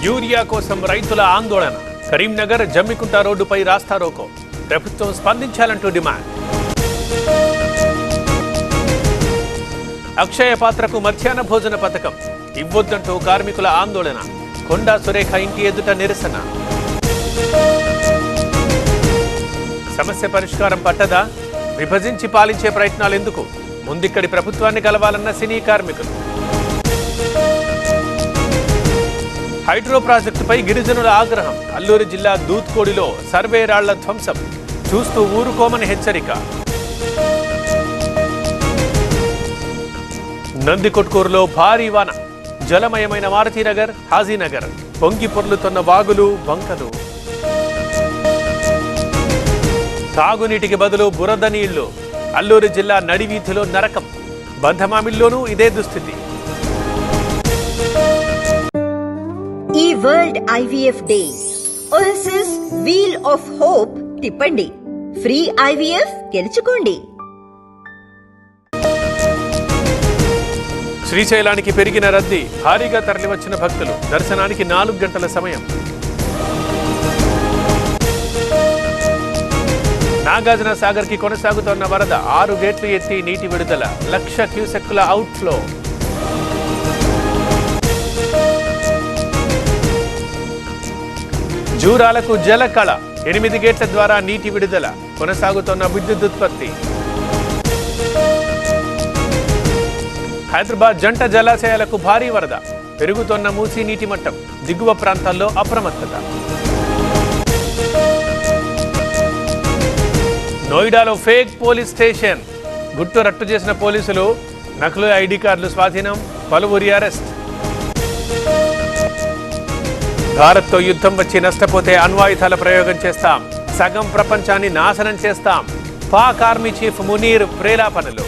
Urea కోసం రైతుల ఆందోళన. కరీంనగర్ జమ్మికుంట రోడ్డుపై రాస్తారోకో. ప్రభుత్వం స్పందించాలంటూ డిమాండ్. అక్షయ పాత్రకు మధ్యాహ్న భోజన పథకం ఇవ్వొద్దంటూ కార్మికుల ఆందోళన. కొండా సురేఖ ఇంటి ఎదుట నిరసన. సమస్య పరిష్కారం పట్టదా? విభజించి పాలించే ప్రయత్నాలెందుకు? ముందిక్కడి ప్రభుత్వాన్ని కలవాలన్న సినీ కార్మికులు. హైడ్రో ప్రాజెక్టుపై గిరిజనుల ఆగ్రహం. అల్లూరు జిల్లా దూత్కోడిలో సర్వే రాళ్ల ధ్వంసం. చూస్తూ ఊరుకోమని హెచ్చరిక. నందికొట్కూరులో భారీ వాన. జలమయమైన మారుతీనగర్, హాజీనగర్. పొంగి పొర్లుతున్న వాగులు, వంకలు. తాగునీటికి బదులు బురద నీళ్లు. అల్లూరు జిల్లా నడివీధిలో నరకం. బంధమామిల్లోనూ ఇదే దుస్థితి. ఈ world IVF day OSS wheel of hope తిప్పండి. ఫ్రీ ఐవీఎఫ్ గెలుచుకోండి. శ్రీశైలానికి పెరిగిన రద్దీ. భారీగా తరలివచ్చిన భక్తులు. దర్శనానికి 4 గంటల సమయం. నాగార్జున సాగర్ కి కొనసాగుతోన్న వరద. 6 గేట్లు ఎత్తి నీటి విడుదల. 1,00,000 క్యూసెక్కుల అవుట్ఫ్లో. జూరాలకు జల కళ. 8 గేట్ల ద్వారా నీటి విడుదల. కొనసాగుతోన్న విద్యుత్ ఉత్పత్తి. హైదరాబాద్ జంట జలాశయాలకు భారీ వరద. పెరుగుతోన్న మూసీ నీటి మట్టం. దిగువ ప్రాంతాల్లో అప్రమత్తత. నోయిడాలో ఫేక్ పోలీస్ స్టేషన్. గుట్టు రట్టు చేసిన పోలీసులు. నకిలీ ఐడి కార్డులు స్వాధీనం. పలువురి అరెస్ట్. భారత్తో యుద్ధం వచ్చి నష్టపోతే అణ్వాయుధాల ప్రయోగం చేస్తాం. సగం ప్రపంచాన్ని నాశనం చేస్తాం. Pak army chief Munir ప్రేలాపనలు.